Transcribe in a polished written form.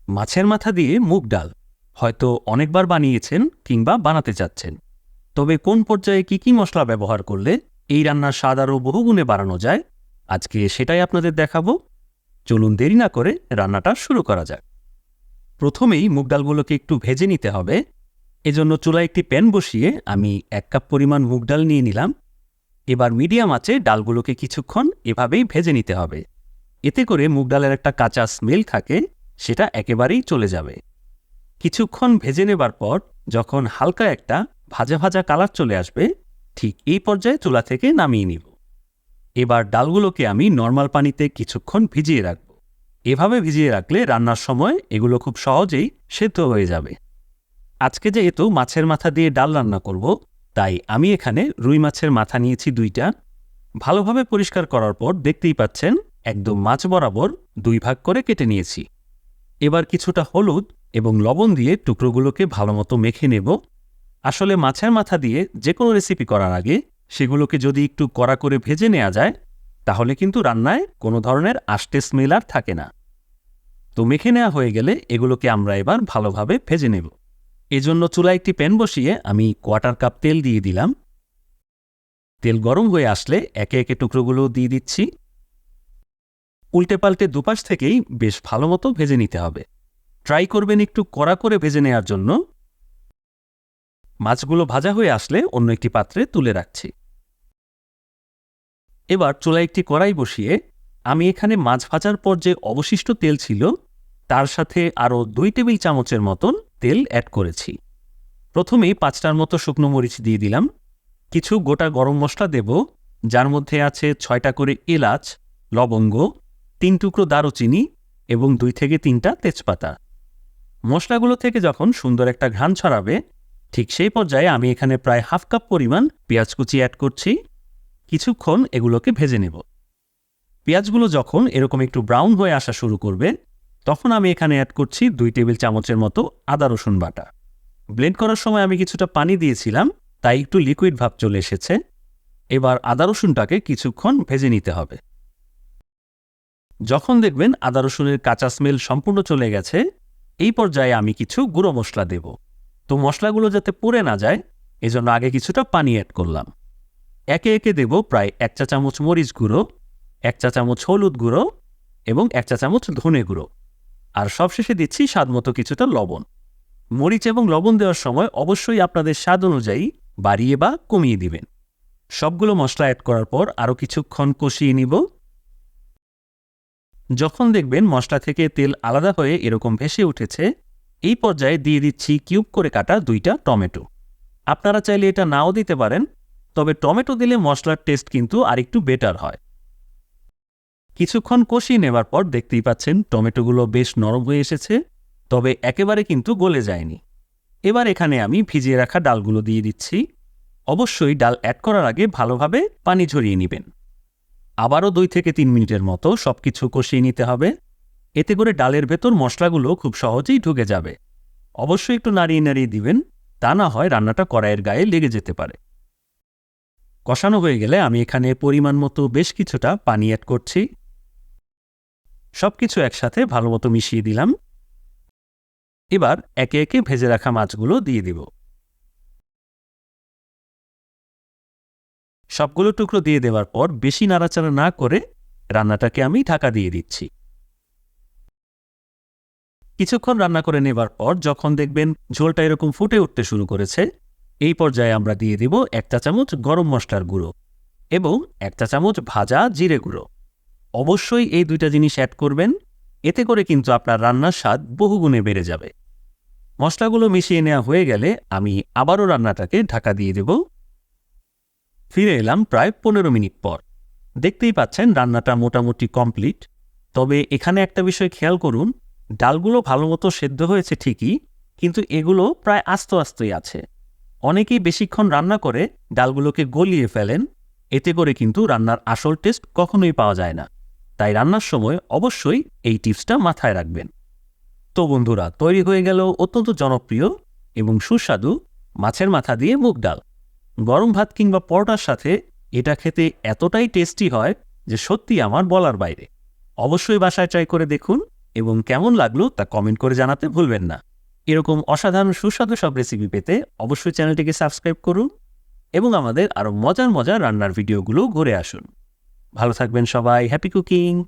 মাছের মাথা দিয়ে মুগ ডাল হয়তো অনেকবার বানিয়েছেন কিংবা বানাতে চাচ্ছেন, তবে কোন পর্যায়ে কি কি মশলা ব্যবহার করলে এই রান্নার স্বাদ আরও বহুগুণে বাড়ানো যায়, আজকে সেটাই আপনাদের দেখাবো। চলুন দেরি না করে রান্নাটা শুরু করা যাক। প্রথমেই মুগ ডালগুলোকে একটু ভেজে নিতে হবে। এজন্য চুলায় একটি প্যান বসিয়ে আমি 1 কাপ পরিমাণ মুগ ডাল নিয়ে নিলাম। এবার মিডিয়াম আঁচে ডালগুলোকে কিছুক্ষণ এভাবেই ভেজে নিতে হবে। এতে করে মুগ ডালের একটা কাঁচা স্মেল থাকে, সেটা একেবারেই চলে যাবে। কিছুক্ষণ ভেজে নেবার পর যখন হালকা একটা ভাজা ভাজা কালার চলে আসবে, ঠিক এই পর্যায়ে চুলা থেকে নামিয়ে নিব। এবার ডালগুলোকে আমি নর্মাল পানিতে কিছুক্ষণ ভিজিয়ে রাখব। এভাবে ভিজিয়ে রাখলে রান্নার সময় এগুলো খুব সহজেই সেদ্ধ হয়ে যাবে। আজকে যেহেতু মাছের মাথা দিয়ে ডাল রান্না করব, তাই আমি এখানে রুই মাছের মাথা নিয়েছি 2টা। ভালোভাবে পরিষ্কার করার পর দেখতেই পাচ্ছেন একদম মাছ বরাবর 2 ভাগ করে কেটে নিয়েছি। এবার কিছুটা হলুদ এবং লবণ দিয়ে টুকরোগুলোকে ভালোমতো মেখে নেব। আসলে মাছের মাথা দিয়ে যে কোনো রেসিপি করার আগে সেগুলোকে যদি একটু কড়া করে ভেজে নেওয়া যায়, তাহলে কিন্তু রান্নায় কোনো ধরনের আষ্টে স্মেল আর থাকে না। তো মেখে নেওয়া হয়ে গেলে এগুলোকে আমরা এবার ভালোভাবে ভেজে নেব। এজন্য চুলায় একটি প্যান বসিয়ে আমি 1/4 কাপ তেল দিয়ে দিলাম। তেল গরম হয়ে আসলে একে একে টুকরোগুলো দিয়ে দিচ্ছি। উল্টে পাল্টে দুপাশ থেকেই বেশ ভালোমতো ভেজে নিতে হবে। ট্রাই করবেন একটু কড়া করে ভেজে নেওয়ার জন্য। মাছগুলো ভাজা হয়ে আসলে অন্য একটি পাত্রে তুলে রাখছি। এবার চুলায় একটি কড়াই বসিয়ে আমি এখানে মাছ ভাজার পর যে অবশিষ্ট তেল ছিল, তার সাথে আরও 2 টেবিল চামচের মতন তেল অ্যাড করেছি। প্রথমেই 5টার মতো শুকনো মরিচ দিয়ে দিলাম। কিছু গোটা গরম মশলা দেব, যার মধ্যে আছে 6টা করে এলাচ, লবঙ্গ, 3 টুকরো দারুচিনি এবং 2 থেকে 3টা তেজপাতা। মশলাগুলো থেকে যখন সুন্দর একটা ঘ্রাণ ছড়াবে, ঠিক সেই পর্যায়ে আমি এখানে প্রায় 1/2 কাপ পরিমাণ পেঁয়াজ কুচি অ্যাড করছি। কিছুক্ষণ এগুলোকে ভেজে নেব। পেঁয়াজগুলো যখন এরকম একটু ব্রাউন হয়ে আসা শুরু করবে, তখন আমি এখানে অ্যাড করছি 2 টেবিল চামচের মতো আদা রসুন বাটা। ব্লেন্ড করার সময় আমি কিছুটা পানি দিয়েছিলাম, তাই একটু লিকুইড ভাব চলে এসেছে। এবার আদা রসুনটাকে কিছুক্ষণ ভেজে নিতে হবে। যখন দেখবেন আদা রসুনের কাঁচা স্মেল সম্পূর্ণ চলে গেছে, এই পর্যায়ে আমি কিছু গুঁড়ো মশলা দেব। তো মশলাগুলো যাতে পুড়ে না যায়, এজন্য আগে কিছুটা পানি অ্যাড করলাম। একে একে দেব প্রায় 1 চা চামচ মরিচ গুঁড়ো, 1 চা চামচ হলুদ গুঁড়ো এবং 1 চা চামচ ধনে গুঁড়ো, আর সবশেষে দিচ্ছি স্বাদমতো কিছুটা লবণ। মরিচ এবং লবণ দেওয়ার সময় অবশ্যই আপনাদের স্বাদ অনুযায়ী বাড়িয়ে বা কমিয়ে দিবেন। সবগুলো মশলা অ্যাড করার পর আরও কিছুক্ষণ কষিয়ে নিব। যখন দেখবেন মশলা থেকে তেল আলাদা হয়ে এরকম ভেসে উঠেছে, এই পর্যায়ে দিয়ে দিচ্ছি কিউব করে কাটা 2টা টমেটো। আপনারা চাইলে এটা নাও দিতে পারেন, তবে টমেটো দিলে মশলার টেস্ট কিন্তু আরেকটু বেটার হয়। কিছুক্ষণ কষিয়ে নেবার পর দেখতেই পাচ্ছেন টমেটোগুলো বেশ নরম হয়ে এসেছে, তবে একেবারে কিন্তু গলে যায়নি। এবার এখানে আমি ভিজিয়ে রাখা ডালগুলো দিয়ে দিচ্ছি। অবশ্যই ডাল অ্যাড করার আগে ভালোভাবে পানি ঝরিয়ে নেবেন। আবারও 2 থেকে 3 মিনিটের মতো সবকিছু কষিয়ে নিতে হবে। এতে করে ডালের ভেতর মশলাগুলো খুব সহজেই ঢুকে যাবে। অবশ্যই একটু নাড়িয়ে নাড়িয়ে দিবেন, তা না হয় রান্নাটা কড়াইয়ের গায়ে লেগে যেতে পারে। কষানো হয়ে গেলে আমি এখানে পরিমাণ মতো বেশ কিছুটা পানি অ্যাড করছি। সবকিছু একসাথে ভালোমতো মিশিয়ে দিলাম। এবার একে একে ভেজে রাখা মাছগুলো দিয়ে দিব। সবগুলো টুকরো দিয়ে দেওয়ার পর বেশি নাড়াচাড়া না করে রান্নাটাকে আমি ঢাকা দিয়ে দিচ্ছি। কিছুক্ষণ রান্না করে নেবার পর যখন দেখবেন ঝোলটা এরকম ফুটে উঠতে শুরু করেছে, এই পর্যায়ে আমরা দিয়ে দিব 1 চা চামচ গরম মশলার গুঁড়ো এবং 1 চা চামচ ভাজা জিরে গুঁড়ো। অবশ্যই এই 2টা জিনিস অ্যাড করবেন, এতে করে কিন্তু আপনার রান্নার স্বাদ বহুগুণে বেড়ে যাবে। মশলাগুলো মিশিয়ে নেওয়া হয়ে গেলে আমি আবারও রান্নাটাকে ঢাকা দিয়ে দেব। ফিরে এলাম প্রায় 15 মিনিট পর। দেখতেই পাচ্ছেন রান্নাটা মোটামুটি কমপ্লিট। তবে এখানে একটা বিষয় খেয়াল করুন, ডালগুলো ভালোমতো সেদ্ধ হয়েছে ঠিকই, কিন্তু এগুলো প্রায় আস্তই আছে। অনেকেই বেশিক্ষণ রান্না করে ডালগুলোকে গলিয়ে ফেলেন, এতে করে কিন্তু রান্নার আসল টেস্ট কখনোই পাওয়া যায় না। তাই রান্নার সময় অবশ্যই এই টিপসটা মাথায় রাখবেন। তো বন্ধুরা, তৈরি হয়ে গেল অত্যন্ত জনপ্রিয় এবং সুস্বাদু মাছের মাথা দিয়ে মুগ ডাল। গরম ভাত কিংবা পরোটার সাথে এটা খেতে এতটাই টেস্টি হয় যে সত্যি আমার বলার বাইরে। অবশ্যই বাসায় ট্রাই করে দেখুন এবং কেমন লাগলো তা কমেন্ট করে জানাতে ভুলবেন না। এরকম অসাধারণ সুস্বাদু সব রেসিপি পেতে অবশ্যই চ্যানেলটিকে সাবস্ক্রাইব করুন এবং আমাদের আরও মজার মজার রান্নার ভিডিওগুলো ঘুরে আসুন। ভালো থাকবেন সবাই। Happy cooking.